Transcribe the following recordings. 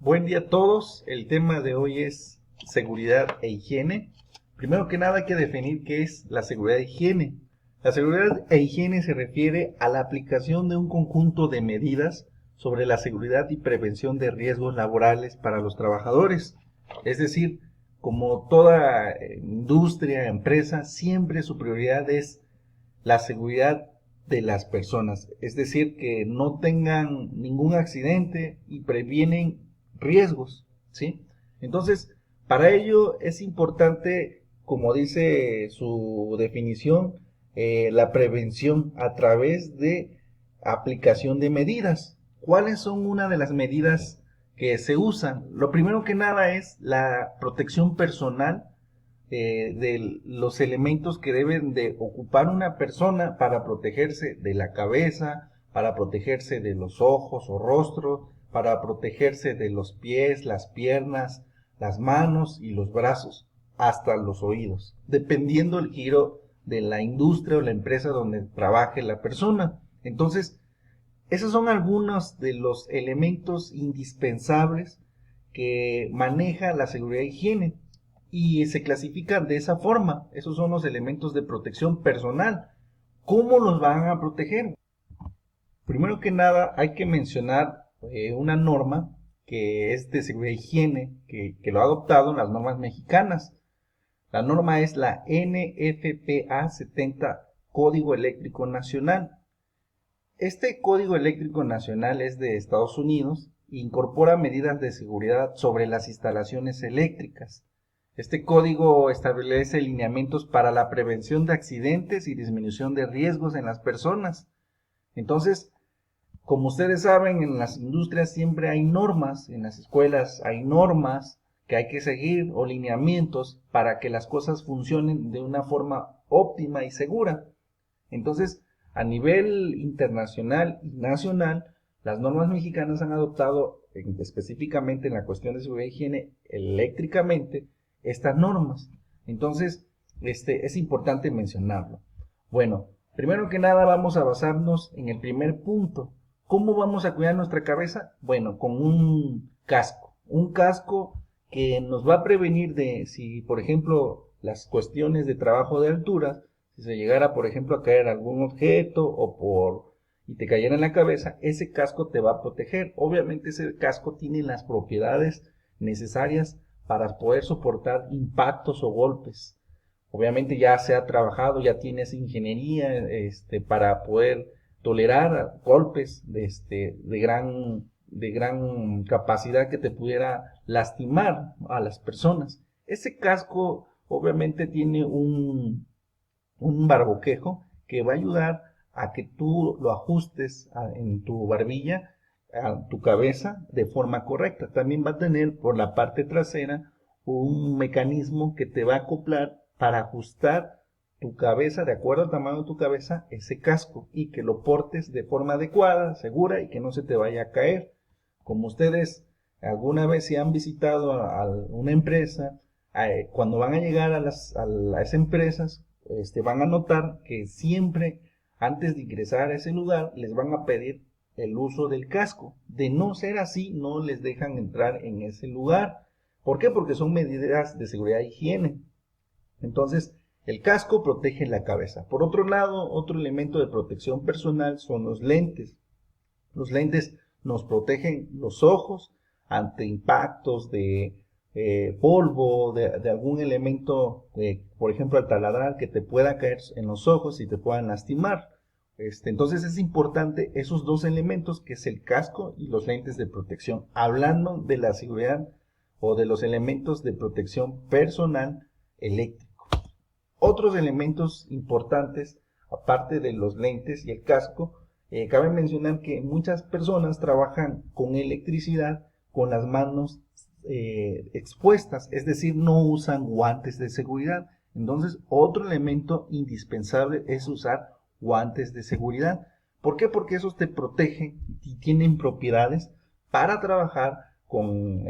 Buen día a todos. El tema de hoy es seguridad e higiene. Primero que nada hay que definir qué es la seguridad e higiene. La seguridad e higiene se refiere a la aplicación de un conjunto de medidas sobre la seguridad y prevención de riesgos laborales para los trabajadores. Es decir, como toda industria, empresa, siempre su prioridad es la seguridad de las personas. Es decir, que no tengan ningún accidente y previenen riesgos, ¿sí? Entonces, para ello es importante, como dice su definición, la prevención a través de aplicación de medidas. ¿Cuáles son una de las medidas que se usan? Lo primero que nada es la protección personal de los elementos que deben de ocupar una persona para protegerse de la cabeza, para protegerse de los ojos o rostro, para protegerse de los pies, las piernas, las manos y los brazos, hasta los oídos, dependiendo el giro de la industria o la empresa donde trabaje la persona. Entonces, esos son algunos de los elementos indispensables que maneja la seguridad e higiene y se clasifican de esa forma. Esos son los elementos de protección personal. ¿Cómo los van a proteger? Primero que nada hay que mencionar una norma que es de seguridad e higiene, que lo ha adoptado en las normas mexicanas. La norma es la NFPA 70, Código Eléctrico Nacional. Este Código Eléctrico Nacional es de Estados Unidos e incorpora medidas de seguridad sobre las instalaciones eléctricas. Este código establece lineamientos para la prevención de accidentes y disminución de riesgos en las personas. Entonces, como ustedes saben, en las industrias siempre hay normas, en las escuelas hay normas que hay que seguir o lineamientos para que las cosas funcionen de una forma óptima y segura. Entonces, a nivel internacional y nacional, las normas mexicanas han adoptado específicamente en la cuestión de seguridad e higiene eléctricamente estas normas. Entonces, es importante mencionarlo. Bueno, primero que nada vamos a basarnos en el primer punto. ¿Cómo vamos a cuidar nuestra cabeza? Bueno, con un casco. Un casco que nos va a prevenir de si, por ejemplo, las cuestiones de trabajo de altura, si se llegara, por ejemplo, a caer algún objeto y te cayera en la cabeza, ese casco te va a proteger. Obviamente ese casco tiene las propiedades necesarias para poder soportar impactos o golpes. Obviamente ya se ha trabajado, ya tienes ingeniería para poder tolerar golpes de gran capacidad que te pudiera lastimar a las personas. Ese casco obviamente tiene un barboquejo que va a ayudar a que tú lo ajustes en tu barbilla, a tu cabeza de forma correcta. También va a tener por la parte trasera un mecanismo que te va a acoplar para ajustar tu cabeza, de acuerdo al tamaño de tu cabeza, ese casco y que lo portes de forma adecuada, segura y que no se te vaya a caer. Como ustedes alguna vez se han visitado a una empresa, cuando van a llegar a las empresas, van a notar que siempre antes de ingresar a ese lugar les van a pedir el uso del casco. De no ser así, no les dejan entrar en ese lugar. ¿Por qué? Porque son medidas de seguridad e higiene. Entonces, el casco protege la cabeza. Por otro lado, otro elemento de protección personal son los lentes. Los lentes nos protegen los ojos ante impactos de polvo, de algún elemento, por ejemplo, al taladrar, que te pueda caer en los ojos y te puedan lastimar. Entonces es importante esos dos elementos, que es el casco y los lentes de protección. Hablando de la seguridad o de los elementos de protección personal eléctrica. Otros elementos importantes, aparte de los lentes y el casco, cabe mencionar que muchas personas trabajan con electricidad con las manos expuestas, es decir, no usan guantes de seguridad. Entonces, otro elemento indispensable es usar guantes de seguridad. ¿Por qué? Porque esos te protegen y tienen propiedades para trabajar con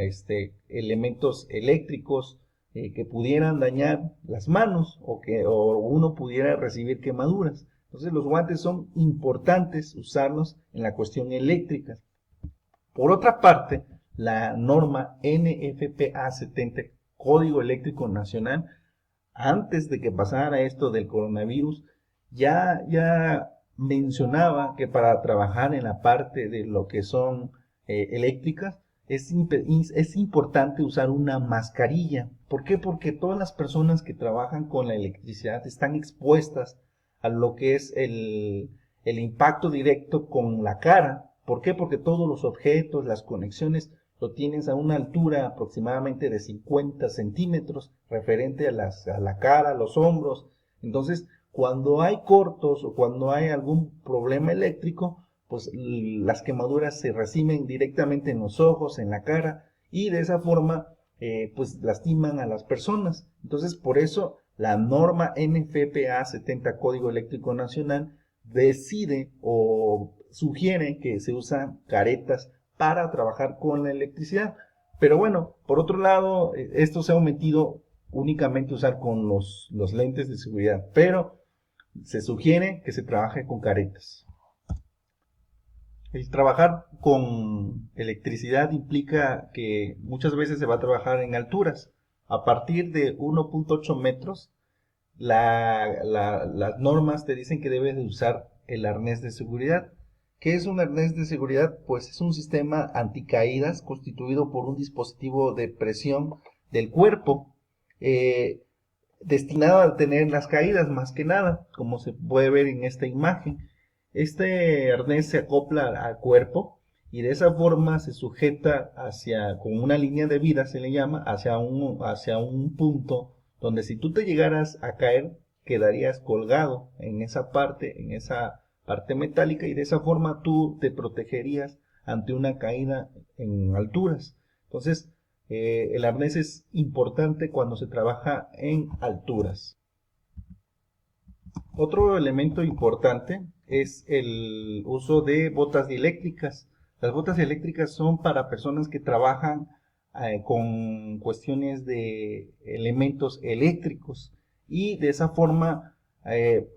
elementos eléctricos, que pudieran dañar las manos o uno pudiera recibir quemaduras. Entonces los guantes son importantes usarlos en la cuestión eléctrica. Por otra parte, la norma NFPA 70, Código Eléctrico Nacional, antes de que pasara esto del coronavirus, ya mencionaba que para trabajar en la parte de lo que son eléctricas, es importante usar una mascarilla. ¿Por qué? Porque todas las personas que trabajan con la electricidad están expuestas a lo que es el impacto directo con la cara. ¿Por qué? Porque todos los objetos, las conexiones, lo tienes a una altura aproximadamente de 50 centímetros, referente a la cara, a los hombros. Entonces, cuando hay cortos o cuando hay algún problema eléctrico, pues las quemaduras se reciben directamente en los ojos, en la cara, y de esa forma pues lastiman a las personas. Entonces, por eso la norma NFPA 70, Código Eléctrico Nacional, decide o sugiere que se usan caretas para trabajar con la electricidad. Pero bueno, por otro lado, esto se ha omitido únicamente usar con los lentes de seguridad, pero se sugiere que se trabaje con caretas. El trabajar con electricidad implica que muchas veces se va a trabajar en alturas. A partir de 1.8 metros, las normas te dicen que debes de usar el arnés de seguridad. ¿Qué es un arnés de seguridad? Pues es un sistema anticaídas constituido por un dispositivo de presión del cuerpo destinado a detener las caídas más que nada, como se puede ver en esta imagen. Este arnés se acopla al cuerpo y de esa forma se sujeta con una línea de vida, se le llama, hacia un punto donde si tú te llegaras a caer, quedarías colgado en esa parte metálica, y de esa forma tú te protegerías ante una caída en alturas. Entonces, el arnés es importante cuando se trabaja en alturas. Otro elemento importante es el uso de botas dieléctricas. Las botas dieléctricas son para personas que trabajan con cuestiones de elementos eléctricos, y de esa forma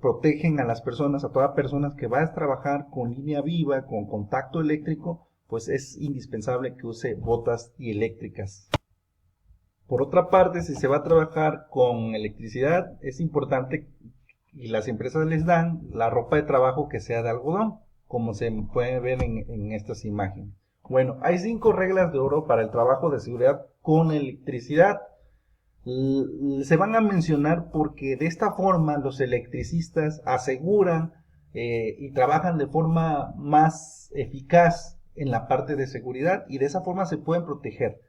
protegen a las personas, a todas personas que vas a trabajar con línea viva, con contacto eléctrico, pues es indispensable que use botas dieléctricas. Por otra parte, si se va a trabajar con electricidad, es importante, y las empresas les dan la ropa de trabajo que sea de algodón, como se puede ver en estas imágenes. Bueno, hay 5 reglas de oro para el trabajo de seguridad con electricidad. Se van a mencionar porque de esta forma los electricistas aseguran y trabajan de forma más eficaz en la parte de seguridad, y de esa forma se pueden proteger.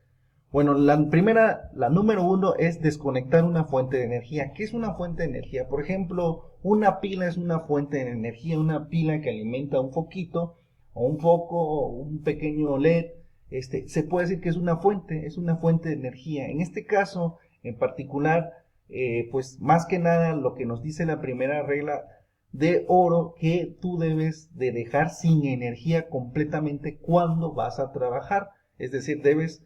Bueno, la número 1 es desconectar una fuente de energía. ¿Qué es una fuente de energía? Por ejemplo, una pila es una fuente de energía, una pila que alimenta un foquito o un foco o un pequeño LED. Se puede decir que es una fuente de energía. En este caso, en particular, pues más que nada lo que nos dice la primera regla de oro, que tú debes de dejar sin energía completamente cuando vas a trabajar. Es decir, debes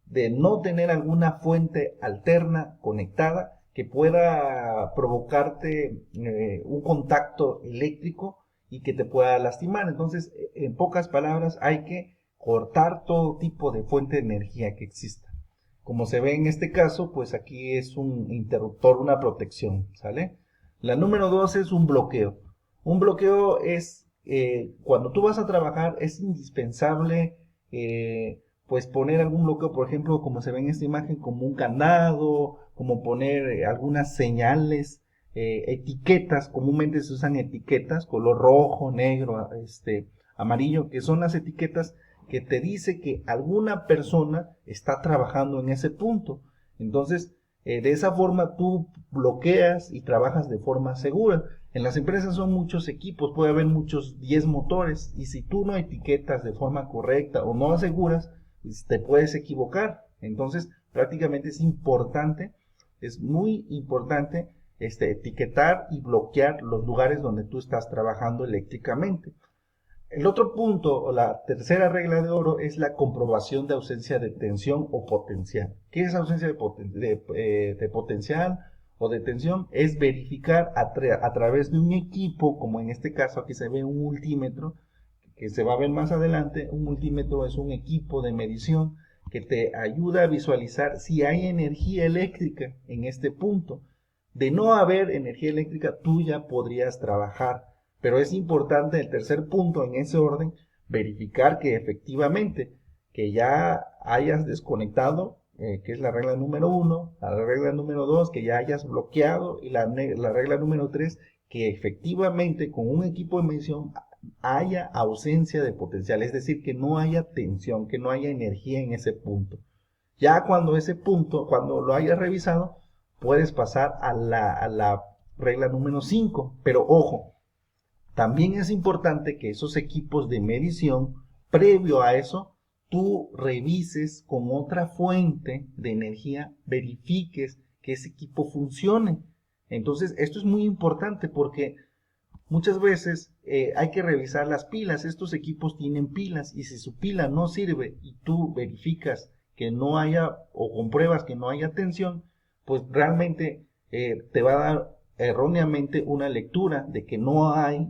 de no tener alguna fuente alterna conectada que pueda provocarte un contacto eléctrico y que te pueda lastimar. Entonces, en pocas palabras, hay que cortar todo tipo de fuente de energía que exista. Como se ve en este caso, pues aquí es un interruptor, una protección, ¿sale? La número 2 es un bloqueo. Un bloqueo es cuando tú vas a trabajar, es indispensable pues poner algún bloqueo, por ejemplo, como se ve en esta imagen, como un candado, como poner algunas señales, etiquetas. Comúnmente se usan etiquetas color rojo, negro, amarillo, que son las etiquetas que te dice que alguna persona está trabajando en ese punto. Entonces, de esa forma tú bloqueas y trabajas de forma segura. En las empresas son muchos equipos, puede haber muchos 10 motores, y si tú no etiquetas de forma correcta o no aseguras, pues te puedes equivocar. Entonces, prácticamente es muy importante etiquetar y bloquear los lugares donde tú estás trabajando eléctricamente. El otro punto, o la tercera regla de oro, es la comprobación de ausencia de tensión o potencial. ¿Qué es ausencia de potencial o de tensión? Es verificar a través de un equipo, como en este caso aquí se ve un multímetro, que se va a ver más adelante. Un multímetro es un equipo de medición que te ayuda a visualizar si hay energía eléctrica en este punto. De no haber energía eléctrica, tú ya podrías trabajar, pero es importante el tercer punto en ese orden, verificar que efectivamente que ya hayas desconectado, que es la regla número 1, la regla número 2, que ya hayas bloqueado, y la regla número 3, que efectivamente con un equipo de medición haya ausencia de potencial, es decir, que no haya tensión, que no haya energía en ese punto. Ya cuando ese punto, cuando lo hayas revisado, puedes pasar a la regla número 5, pero ojo, también es importante que esos equipos de medición, previo a eso, tú revises con otra fuente de energía, verifiques que ese equipo funcione. Entonces, esto es muy importante porque muchas veces hay que revisar las pilas. Estos equipos tienen pilas y si su pila no sirve y tú verificas que no haya o compruebas que no haya tensión, pues realmente te va a dar erróneamente una lectura de que no hay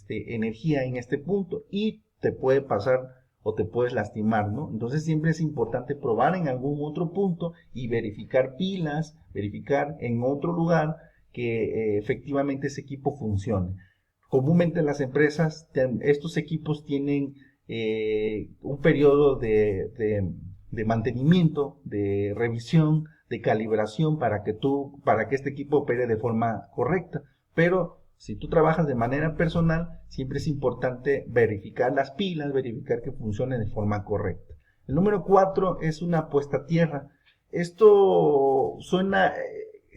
energía en este punto y te puede pasar o te puedes lastimar, ¿no? Entonces siempre es importante probar en algún otro punto y verificar pilas, verificar en otro lugar que efectivamente ese equipo funcione. Comúnmente en las empresas estos equipos tienen un periodo de mantenimiento, de revisión, de calibración para que este equipo opere de forma correcta. Pero si tú trabajas de manera personal, siempre es importante verificar las pilas, verificar que funcione de forma correcta. El número 4 es una puesta a tierra. Esto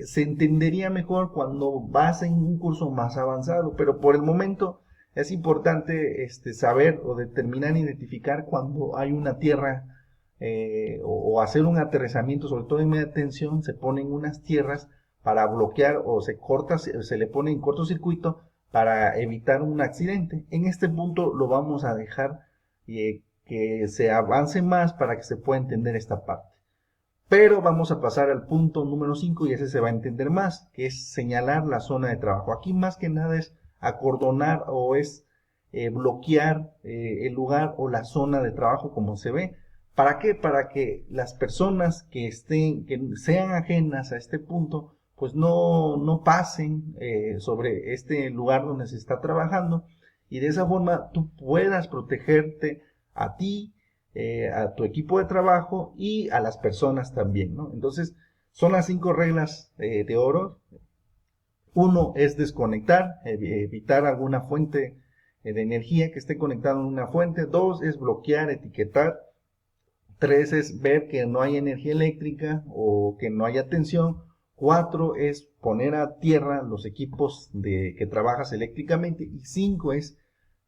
se entendería mejor cuando vas en un curso más avanzado, pero por el momento es importante saber o determinar, identificar cuando hay una tierra o hacer un aterrizamiento, sobre todo en media tensión, se ponen unas tierras para bloquear o se le pone en cortocircuito para evitar un accidente. En este punto lo vamos a dejar que se avance más para que se pueda entender esta parte. Pero vamos a pasar al punto número 5 y ese se va a entender más, que es señalar la zona de trabajo. Aquí más que nada es acordonar o es bloquear el lugar o la zona de trabajo como se ve. ¿Para qué? Para que las personas que sean ajenas a este punto, pues no pasen sobre este lugar donde se está trabajando y de esa forma tú puedas protegerte a ti, a tu equipo de trabajo y a las personas también, ¿no? Entonces, son las 5 reglas de oro. 1 es desconectar, evitar alguna fuente de energía que esté conectada a una fuente. 2 es bloquear, etiquetar. 3 es ver que no hay energía eléctrica o que no haya tensión. 4 es poner a tierra los equipos que trabajas eléctricamente. Y 5 es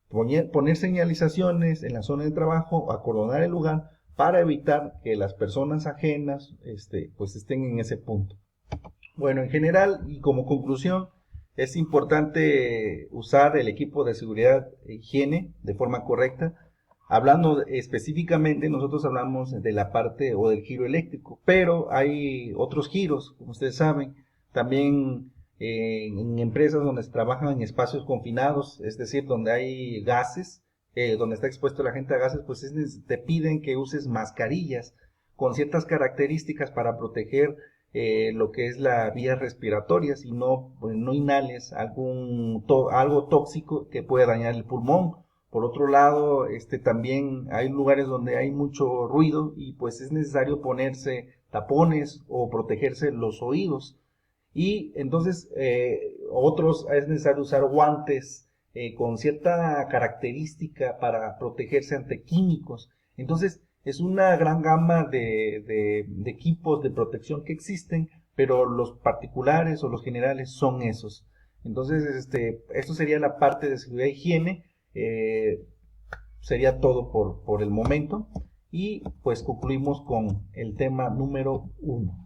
poner señalizaciones en la zona de trabajo, acordonar el lugar para evitar que las personas ajenas pues estén en ese punto. Bueno, en general y como conclusión, es importante usar el equipo de seguridad e higiene de forma correcta. Hablando específicamente, nosotros hablamos de la parte o del giro eléctrico, pero hay otros giros, como ustedes saben, también en empresas donde se trabajan en espacios confinados, es decir, donde hay gases, donde está expuesto la gente a gases, pues te piden que uses mascarillas con ciertas características para proteger lo que es la vía respiratoria, y pues, no inhales algo tóxico que puede dañar el pulmón. Por otro lado, también hay lugares donde hay mucho ruido y pues es necesario ponerse tapones o protegerse los oídos. Y entonces es necesario usar guantes con cierta característica para protegerse ante químicos. Entonces es una gran gama de equipos de protección que existen, pero los particulares o los generales son esos. Entonces esto sería la parte de seguridad e higiene. Sería todo por el momento y pues concluimos con el tema número 1.